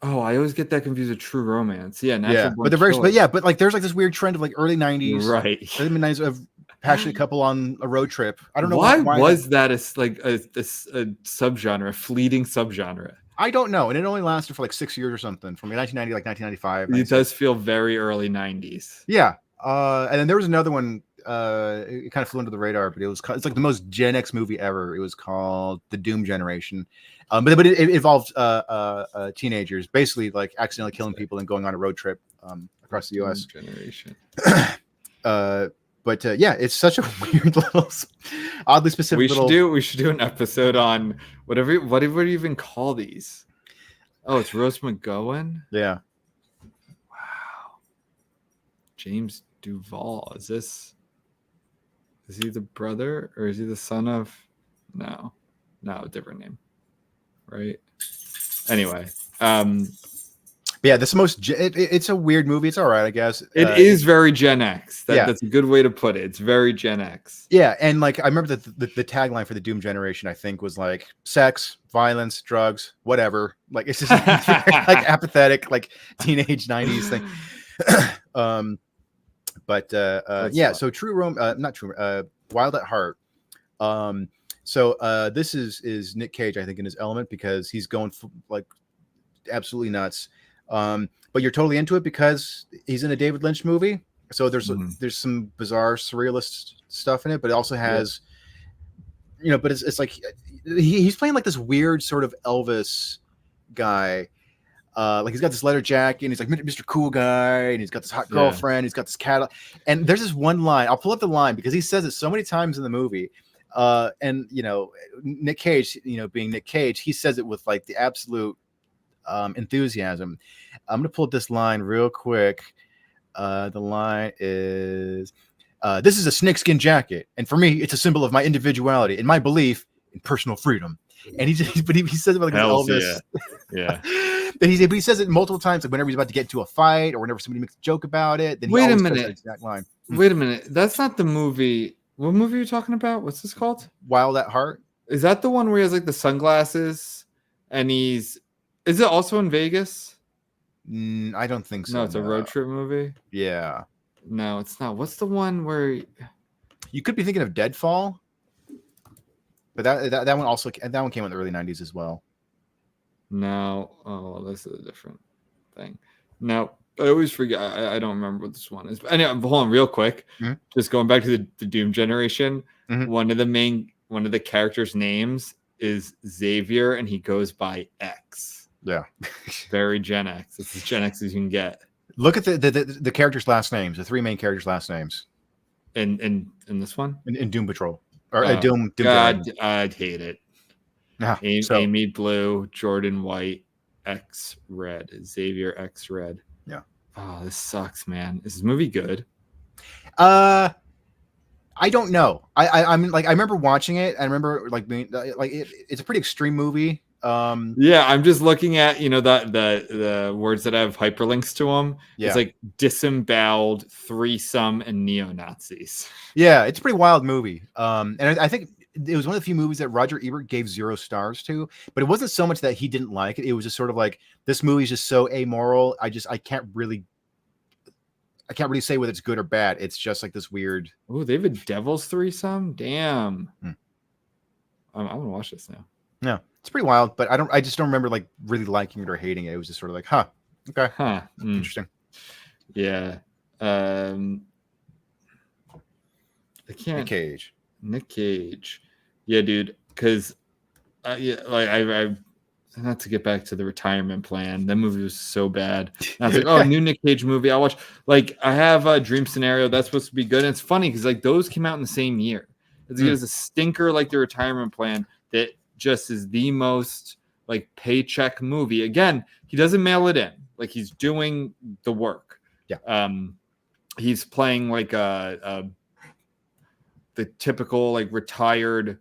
Oh, I always get that confused with True Romance. Yeah, Natural Yeah, Born but they're very, Killers. but like there's like this weird trend of like early '90s, Right. early mid-90s of passionate couple on a road trip. I don't know Why why was that a subgenre, a fleeting subgenre? I don't know, and it only lasted for like 6 years or something, from 1990 like 1995. It does feel very early 90s. Yeah, and then there was another one. It kind of flew under the radar, but it's like the most Gen X movie ever. It was called The Doom Generation, but it involved teenagers basically like accidentally killing people and going on a road trip across the U.S. Generation. But yeah, it's such a weird little, oddly specific. We should do an episode on what do you even call these? Oh, it's Rose McGowan. Yeah. Wow. James Duvall. Is he the brother or is he the son of? No, a different name. Right. Anyway, yeah, it's a weird movie. It's all right, I guess. It is very Gen X. That's a good way to put it. It's very Gen X. Yeah, and like I remember the tagline for the Doom Generation, I think, was like sex, violence, drugs, whatever. Like it's just like apathetic, like teenage '90s thing. Yeah. So Wild at Heart. This is Nic Cage, I think, in his element because he's going like absolutely nuts. But you're totally into it because he's in a David Lynch movie. So there's some bizarre surrealist stuff in it, but it also has, but it's like he's playing like this weird sort of Elvis guy. Like he's got this leather jacket and he's like Mr. Cool Guy and he's got this hot girlfriend. He's got this cat. And there's this one line. I'll pull up the line because he says it so many times in the movie. And Nic Cage, being Nic Cage, he says it with like the absolute enthusiasm. I'm gonna pull up this line real quick. The line is, "This is a snakeskin jacket, and for me, it's a symbol of my individuality and my belief in personal freedom." And he says it like Elvis. Yeah. But he says it multiple times, like whenever he's about to get into a fight or whenever somebody makes a joke about it. Then Wait a says minute. that exact line. Wait a minute. That's not the movie. What movie are you talking about? What's this called? Wild at Heart. Is that the one where he has like the sunglasses and is it also in Vegas? I don't think so. No, it's a road trip movie. Yeah. No, it's not. What's the one where you could be thinking of Deadfall? But that one also came out in the early 90s as well. No. Oh, well, this is a different thing. No, I always forget. I don't remember what this one is. But anyway, hold on real quick. Mm-hmm. Just going back to the Doom Generation. Mm-hmm. One of the characters' names is Xavier, and he goes by X. Yeah. Very Gen X. It's as Gen X as you can get. Look at the characters' last names, the three main characters' last names. In this one? In Doom Patrol. Or Doom God, I'd hate it. So, Amy Blue, Jordan White, X Red, Xavier X Red. Yeah. Oh, this sucks, man. Is this movie good? I don't know. I'm like I remember watching it. I remember like being like it's a pretty extreme movie. Yeah, I'm just looking at the words that have hyperlinks to them. Yeah. It's like disemboweled, threesome, and neo-Nazis. Yeah, it's a pretty wild movie. And I think it was one of the few movies that Roger Ebert gave 0 stars to, but it wasn't so much that he didn't like it. It was just sort of like, this movie is just so amoral. I can't really say whether it's good or bad. It's just like this weird. Oh, they have a devil's threesome. Damn. I'm gonna watch this now. Yeah, it's pretty wild, but I just don't remember like really liking it or hating it. It was just sort of like, okay, interesting. Yeah. I can't. Nic Cage. Yeah, dude. Because, I not to get back to the retirement plan. That movie was so bad. And I was like, oh, new Nic Cage movie. I'll watch. Like, I have a Dream Scenario that's supposed to be good. And it's funny because like those came out in the same year. It's a stinker like the retirement plan that just is the most like paycheck movie. Again, he doesn't mail it in. Like he's doing the work. Yeah. He's playing like the typical like retired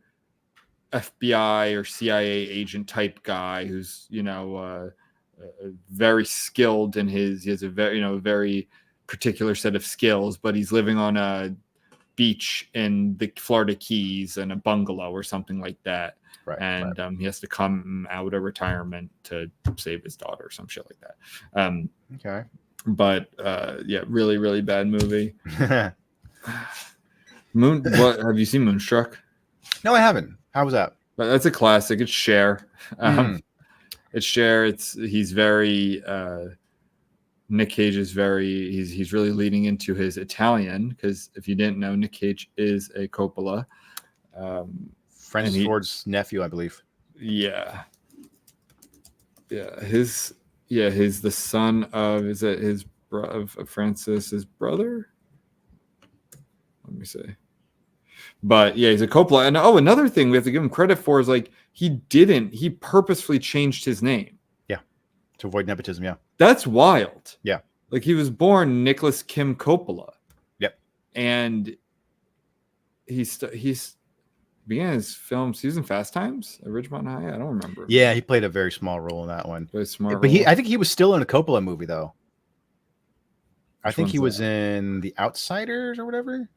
FBI or CIA agent type guy who's very skilled in he has a very very particular set of skills, but he's living on a beach in the Florida Keys and a bungalow or something like that. Right. And he has to come out of retirement to save his daughter or some shit like that. Okay. But yeah, really, really bad movie. What have you seen Moonstruck? No, I haven't. How was that? But that's a classic. It's Cher. It's Cher. He's very Nic Cage is very he's really leading into his Italian, because if you didn't know, Nic Cage is a Coppola. Francis Ford's nephew, I believe. Yeah. He's the son of, is it his of Francis's brother? Let me see. But yeah, he's a Coppola. And another thing we have to give him credit for is like he purposefully changed his name. Yeah. To avoid nepotism, yeah. That's wild. Yeah. Like he was born Nicholas Kim Coppola. Yep. And he's began his films. He was in Fast Times at Ridgemont High. I don't remember. Yeah, he played a very small role in that one. Very smart. But I think he was still in a Coppola movie though. I think he was that? in The Outsiders or whatever.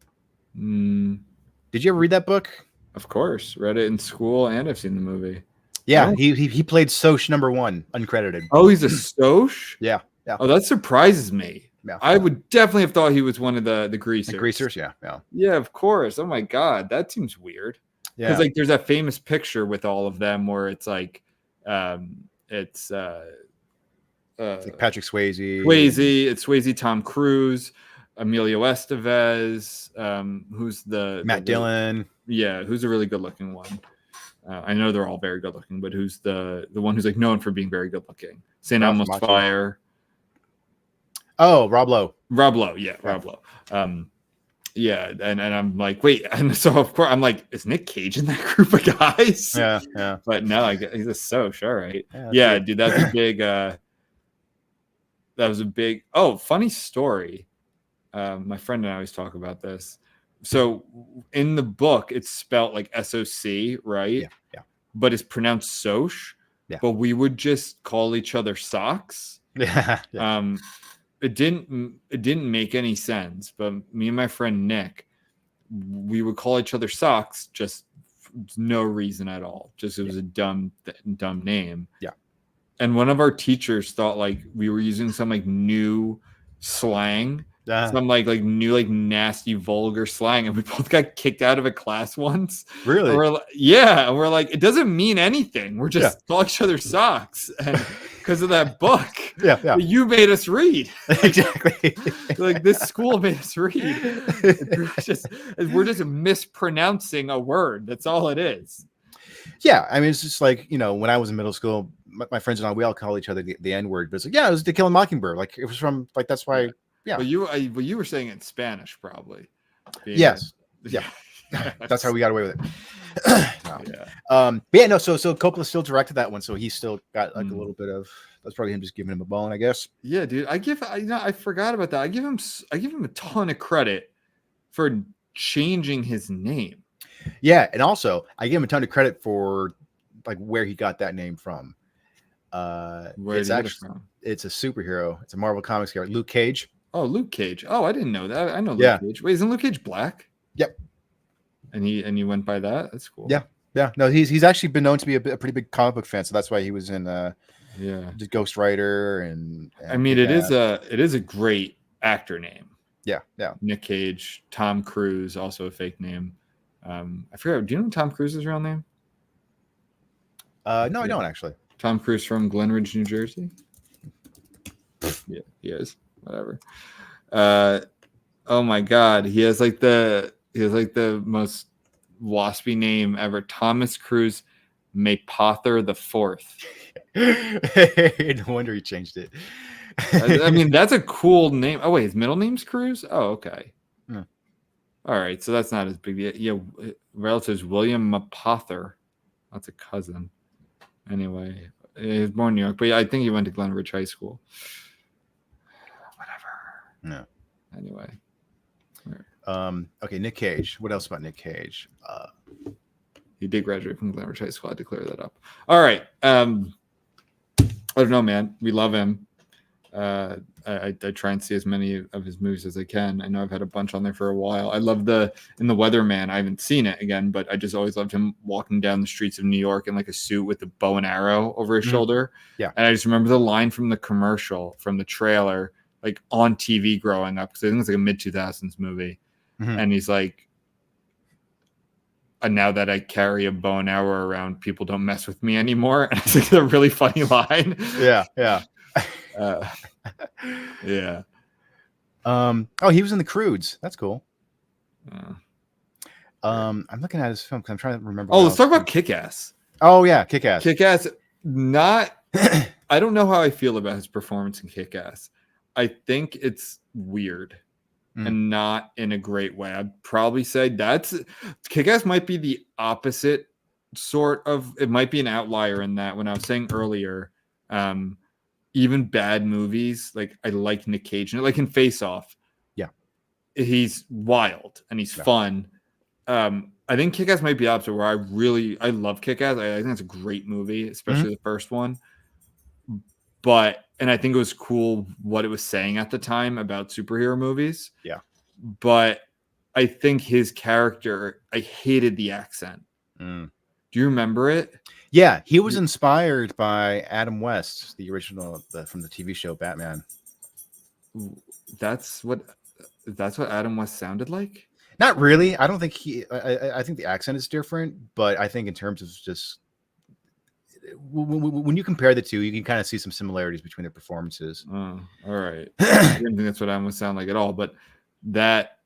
Did you ever read that book? Of course, read it in school, and I've seen the movie. Yeah, he played Soch #1, uncredited. Oh, he's a Soch? Yeah. Oh, that surprises me. Yeah. I would definitely have thought he was one of the greasers. The greasers, yeah. Yeah, of course. Oh my god, that seems weird. Yeah. Because like there's that famous picture with all of them where it's like it's like Patrick Swayze. It's Swayze, Tom Cruise, Emilio Estevez, who's Matt Dillon. Yeah, who's a really good looking one. I know they're all very good looking, but who's the one who's like known for being very good looking? St. Elmo's Fire. Oh, Rob Lowe. Rob Lowe, yeah, Rob Lowe. Yeah, and I'm like, wait, and so of course I'm like, is Nic Cage in that group of guys? Yeah. But no, he's a Soch, all right. Yeah, dude, that's a big. That was a big. Oh, funny story. My friend and I always talk about this. So in the book, it's spelled like SOC, right? Yeah. But it's pronounced Soch. Yeah. But we would just call each other socks. Yeah. It didn't make any sense, but me and my friend Nick, we would call each other socks, just no reason at all. Just it was a dumb name. Yeah. And one of our teachers thought like we were using some like new slang, some like new like nasty vulgar slang, and we both got kicked out of a class once. Really? And we're like, it doesn't mean anything. We're just calling each other socks, and because of that book. Yeah. You made us read. Exactly. Like this school made us read. We're just mispronouncing a word. That's all it is. Yeah, I mean, it's just like, when I was in middle school, my friends and I, we all call each other the N-word, but it's like, yeah, it was To Kill a Mockingbird. Like it was from, like, that's why. Yeah. Well, you were saying it in Spanish, probably. Yes. Yeah. That's how we got away with it. Yeah. But yeah, no. So Coppola still directed that one, so he's still got like a little bit of. That's probably him just giving him a bone, I guess. Yeah, dude. I forgot about that. I give him a ton of credit for changing his name. Yeah, and also I give him a ton of credit for like where he got that name from. Where it's actually from? It's a superhero. It's a Marvel Comics hero, Luke Cage. Oh, Luke Cage. Oh, I didn't know that. I know Luke Cage. Wait, isn't Luke Cage black? Yep. And he went by that. That's cool. Yeah. No, he's actually been known to be a pretty big comic book fan, so that's why he was in the Ghost Rider and I mean, it is a great actor name. Yeah. Nic Cage, Tom Cruise, also a fake name. I forgot. Do you know Tom Cruise's real name? No, I don't actually. Tom Cruise from Glenridge, New Jersey. Yeah, he is. Whatever. Oh my God, he has like the most waspy name ever. Thomas Cruise Maypother the Fourth. No wonder he changed it. I mean, that's a cool name. Oh wait, his middle name's Cruise. Oh, okay. Yeah. All right, so that's not as big. Yeah, relatives William Mapother. That's a cousin. Anyway, he was born in New York, but yeah, I think he went to Glenridge High School. Whatever. No. Anyway. Okay, Nic Cage. What else about Nic Cage? He did graduate from Glenridge High School. I had to clear that up. All right. I don't know, man. We love him. I try and see as many of his movies as I can. I know I've had a bunch on there for a while. I love in The Weatherman. I haven't seen it again, but I just always loved him walking down the streets of New York in like a suit with a bow and arrow over his shoulder. Yeah. And I just remember the line from the commercial, from the trailer, like on TV growing up, because I think it's like a mid-2000s movie. And he's like, and now that I carry a bow and arrow around, people don't mess with me anymore. And it's like a really funny line. Yeah. Yeah. Oh, he was in The Croods. That's cool. I'm looking at his film because I'm trying to remember. Oh, let's talk about Kick-Ass. Oh yeah, Kick-Ass. Kick-Ass, not. I don't know how I feel about his performance in Kick-Ass. I think it's weird and not in a great way. I'd probably say Kick-Ass might be the opposite sort of. It might be an outlier in that. When I was saying earlier, even bad movies, like I like Nic Cage, like in Face Off. Yeah, he's wild and he's fun. I think Kick-Ass might be the opposite, where I love Kick-Ass. I think it's a great movie, especially the first one. And I think it was cool what it was saying at the time about superhero movies. Yeah. But I think his character, I hated the accent. Do you remember it? Yeah, he was inspired by Adam West, the original from the TV show Batman. That's what Adam West sounded like? Not really. I don't think I think the accent is different, but I think in terms of just when you compare the two, you can kind of see some similarities between their performances. Oh, all right. I didn't think that's what Adam West sound like at all, but that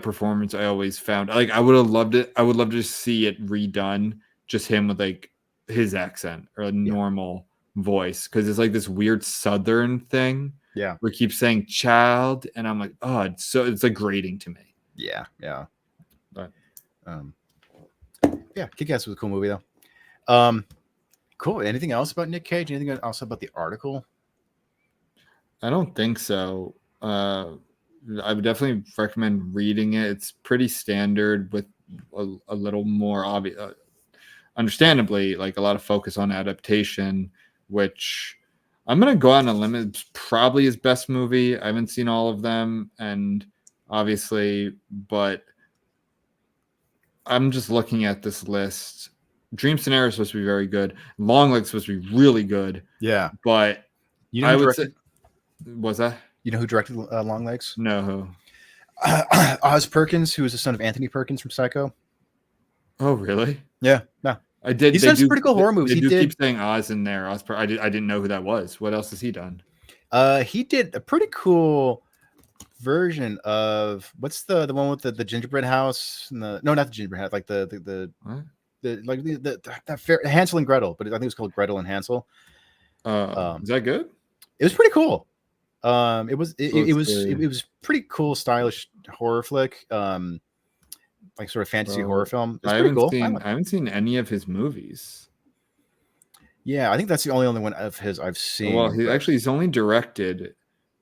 performance I always found like I would have loved it. I would love to see it redone, just him with like his accent or a normal voice, because it's like this weird Southern thing. Yeah, where he keeps saying "child," and I'm like, oh, it's like grating to me. Yeah. But yeah, Kick-Ass was a cool movie though. Cool. Anything else about Nic Cage? Anything else about the article? I don't think so. I would definitely recommend reading it. It's pretty standard with a little more obvious, understandably, like a lot of focus on adaptation, which I'm going to go on a limit. It's probably his best movie. I haven't seen all of them, and obviously, but I'm just looking at this list. Dream Scenario is supposed to be very good. Long Legs is supposed to be really good. Yeah. But I would say, was that? You know who directed Long Legs? No, who? Oz Perkins, who was the son of Anthony Perkins from Psycho. Oh, really? Yeah. No. I did. He's done some pretty cool horror movies. He keep saying Oz in there. I didn't know who that was. What else has he done? He did a pretty cool version of what's the one with the gingerbread house and no, not the gingerbread house, like the Hansel and Gretel, but I think it was called Gretel and Hansel. Is that good? It was pretty cool. It was pretty cool, stylish horror flick. Like sort of fantasy horror film. It's pretty cool. I haven't seen any of his movies. Yeah, I think that's the only one of his I've seen. Well, he's only directed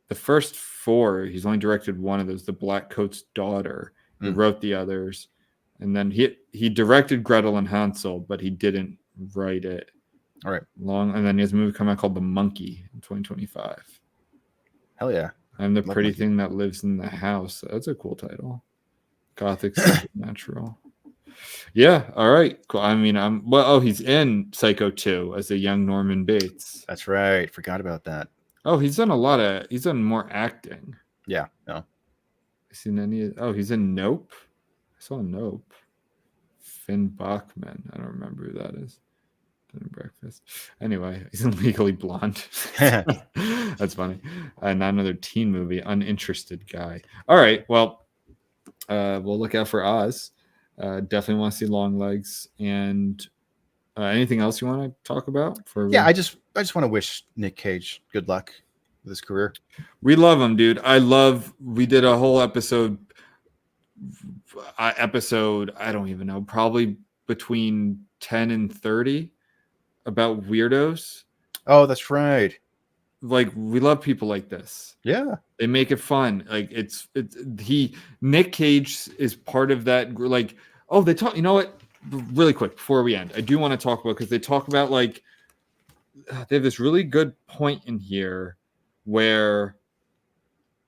the first 4. He's only directed one of those, The Black Coat's Daughter. He wrote the others. And then he directed Gretel and Hansel, but he didn't write it. All right. And then he has a movie coming out called The Monkey in 2025. Hell yeah. I'm the pretty thing that lives in the house. That's a cool title. Gothic Supernatural. Yeah. All right. Cool. I mean, he's in Psycho 2 as a young Norman Bates. That's right. Forgot about that. Oh, he's done more acting. Yeah. No. He's in Nope. I saw Nope. Finn Bachman. I don't remember who that is. Breakfast. Anyway, he's in Legally Blonde. That's funny. Not another teen movie. Uninterested guy. All right. Well, we'll look out for Oz. Definitely want to see Long Legs. And anything else you want to talk about? I just want to wish Nic Cage good luck with his career. We love him, dude. We did a whole episode. I don't even know. Probably between 10 and 30. About weirdos. Oh, that's right. Like, we love people like this. Yeah, they make it fun. Like, Nic Cage is part of that. Like, oh, they talk. You know what? Really quick before we end, I do want to talk about, because they talk about, like, they have this really good point in here where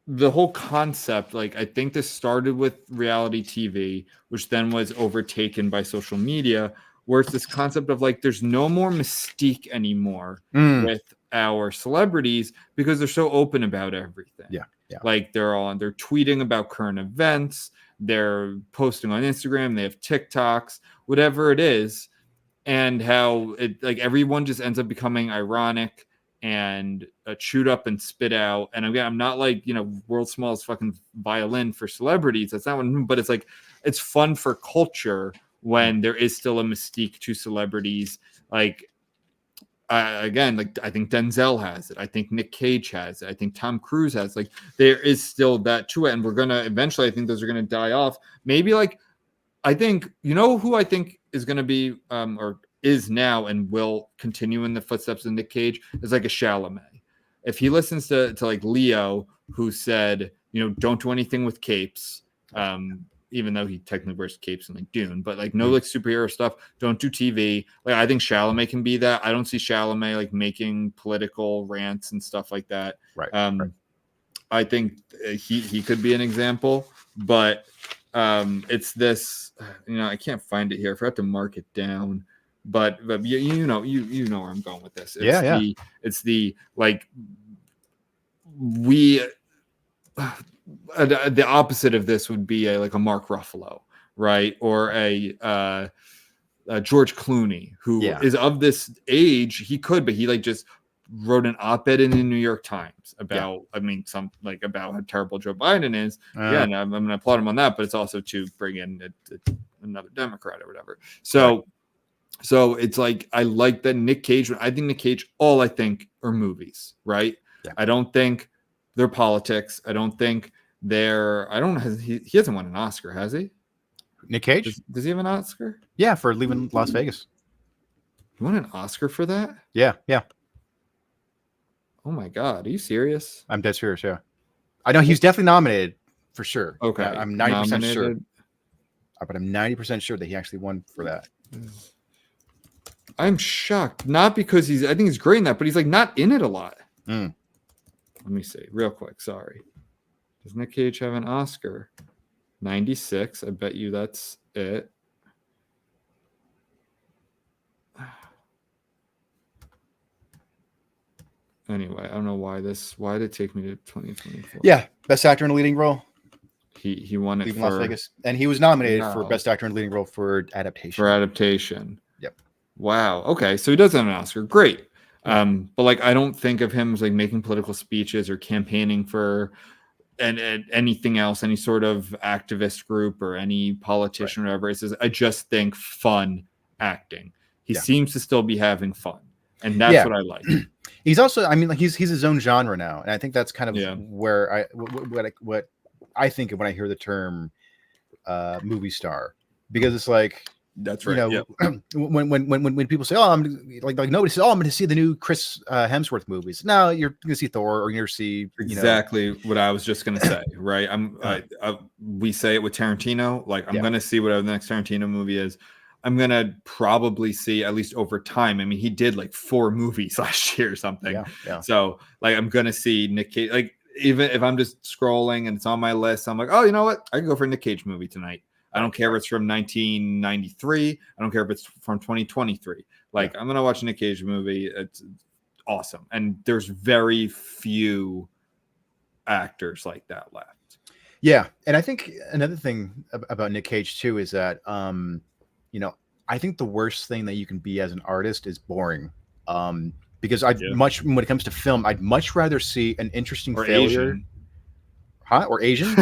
the whole concept, like I think this started with reality TV, which then was overtaken by social media, where it's this concept of like there's no more mystique anymore with our celebrities because they're so open about everything. Yeah. Like they're tweeting about current events, they're posting on Instagram, they have TikToks, whatever it is, and how it like everyone just ends up becoming ironic and chewed up and spit out. And again, I'm not like, world's smallest fucking violin for celebrities. That's not what, but it's like, it's fun for culture when there is still a mystique to celebrities. Like, again, like I think Denzel has it. I think Nic Cage has it. I think Tom Cruise has, like, there is still that to it. And we're going to eventually, I think those are going to die off. Maybe like, I think, who I think is going to be, or is now and will continue in the footsteps of Nic Cage is like a Chalamet. If he listens to like Leo, who said, don't do anything with capes, even though he technically wears capes in like Dune, but like no like superhero stuff, don't do TV. Like I think Chalamet can be that. I don't see Chalamet like making political rants and stuff like that. Right. I think he could be an example, but it's this, I can't find it here. I forgot to mark it down. But you know where I'm going with this. It's the like we the opposite of this would be like a Mark Ruffalo, right? Or a George Clooney, who is of this age. He could, but he like just wrote an op-ed in the New York Times about about how terrible Joe Biden is. And I'm going to applaud him on that, but it's also to bring in another Democrat or whatever. So it's like, I like that Nic Cage. I think Nic Cage, all I think are movies, right? Yeah. I don't think they're politics. I don't think he hasn't won an Oscar, has he? Nic Cage? Does he have an Oscar? Yeah, for leaving Las Vegas. He won an Oscar for that? Yeah. Oh my God. Are you serious? I'm dead serious, yeah. I know he's definitely nominated for sure. Okay. I'm 90% sure. But I'm 90% sure that he actually won for that. I'm shocked. Not because I think he's great in that, but he's like not in it a lot. Let me see real quick. Sorry. Does Nic Cage have an Oscar? 96. I bet you that's it. Anyway, I don't know why did it take me to 2024? Yeah. Best actor in a leading role. He won it for Las Vegas. And he was nominated for best actor in a leading role for adaptation. Yep. Wow. Okay. So he does have an Oscar. Great. But like, I don't think of him as like making political speeches or campaigning for and anything else, any sort of activist group or any politician or whatever. It says, I just think fun acting. He seems to still be having fun. And that's what I like. He's also, I mean, like he's his own genre now. And I think that's kind of where what I think of when I hear the term movie star, because it's like, that's right. When people say, "Oh, I'm like nobody says, oh, I'm going to see the new Chris Hemsworth movies." No, you're going to see Thor, or you're going to see exactly what I was just going to say. Right? We say it with Tarantino. Like I'm going to see whatever the next Tarantino movie is. I'm going to probably see at least over time. I mean, he did like 4 movies last year or something. Yeah. So like I'm going to see Nic Cage. Like even if I'm just scrolling and it's on my list, I'm like, oh, you know what? I can go for a Nic Cage movie tonight. I don't care if it's from 1993. I don't care if it's from 2023. Like, I'm going to watch a Nic Cage movie. It's awesome. And there's very few actors like that left. Yeah. And I think another thing about Nic Cage, too, is that, I think the worst thing that you can be as an artist is boring. Because when it comes to film, I'd much rather see an interesting failure. Asian. Huh? Or Asian?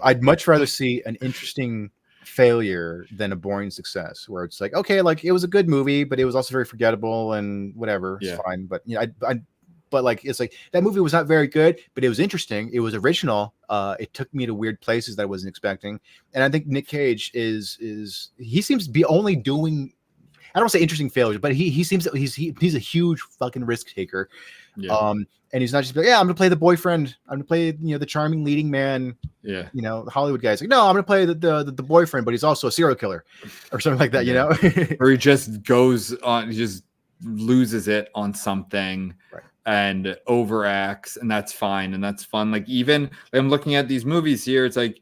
I'd much rather see an interesting failure than a boring success, where it's like, okay, like it was a good movie, but it was also very forgettable and whatever. It's fine. But but like it's like that movie was not very good, but it was interesting. It was original. It took me to weird places that I wasn't expecting. And I think Nic Cage he seems to be only doing, I don't say interesting failures, but he seems that he's a huge fucking risk taker. Yeah. And he's not just like, yeah, I'm gonna play the boyfriend. I'm gonna play, the charming leading man. Yeah. The Hollywood guy's like, no, I'm gonna play the boyfriend, but he's also a serial killer, or something like that. Or he just goes on, he just loses it on something, Right. and overacts, and that's fine and that's fun. Like, even I'm looking at these movies here, it's like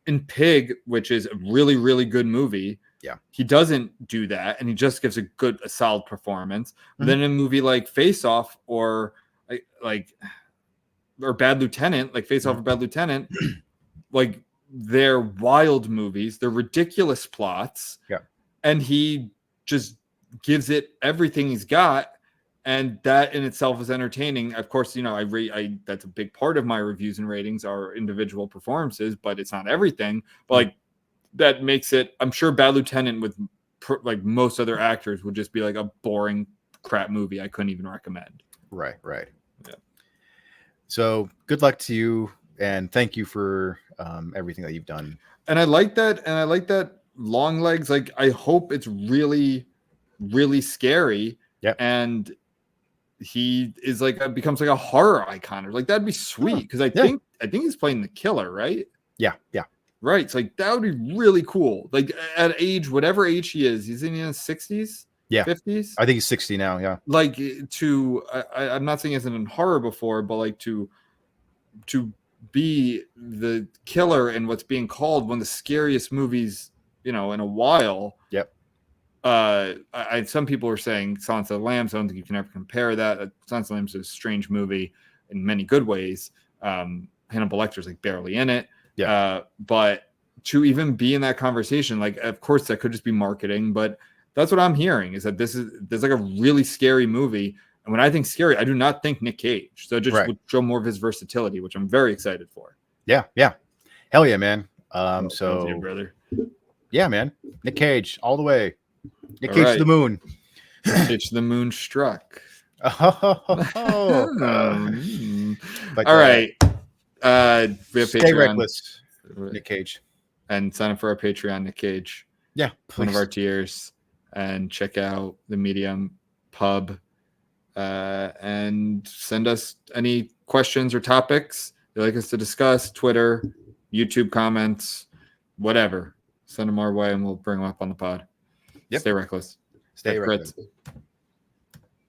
in Pig, which is a really, really good movie. Yeah. He doesn't do that, and he just gives a solid performance. But then in a movie like Face Off or Bad Lieutenant, like Face Off or Bad Lieutenant, like, they're wild movies, they're ridiculous plots. Yeah. And he just gives it everything he's got, and that in itself is entertaining. Of course, I that's a big part of my reviews and ratings are individual performances, but it's not everything. But like, that makes it, I'm sure Bad Lieutenant with like most other actors would just be like a boring crap movie I couldn't even recommend. Right. Yeah. So good luck to you, and thank you for everything that you've done. And I like that Long Legs. Like, I hope it's really, really scary. Yeah. And he is becomes like a horror icon, or like, that'd be sweet. Cause I think he's playing the killer, right? Yeah. Right. So like, that would be really cool. Like, at age, whatever age he is, he's in his 60s. Yeah. 50s. I think he's 60 now. Yeah. Like, I'm not saying he hasn't done horror before, but like to be the killer in what's being called one of the scariest movies, in a while. Yep. Some people were saying Silence of the Lambs. I don't think you can ever compare that. Silence of the Lambs is a strange movie in many good ways. Hannibal Lecter's like barely in it. Yeah. But to even be in that conversation, like, of course that could just be marketing, but that's what I'm hearing, is that there's like a really scary movie. And when I think scary, I do not think Nic Cage. So it just would show more of his versatility, which I'm very excited for. Yeah. Hell yeah, man. You, brother. Yeah, man. Nic Cage all the way. Nic Cage to the moon. Cage to the moon struck. All right. We have Stay Patreon. reckless, Nic Cage. And sign up for our Patreon, Nic Cage. Yeah, please. One of our tiers. And check out the Medium pub. And send us any questions or topics you'd like us to discuss. Twitter, YouTube comments, whatever. Send them our way and we'll bring them up on the pod. Yep. Stay reckless. Stay reckless.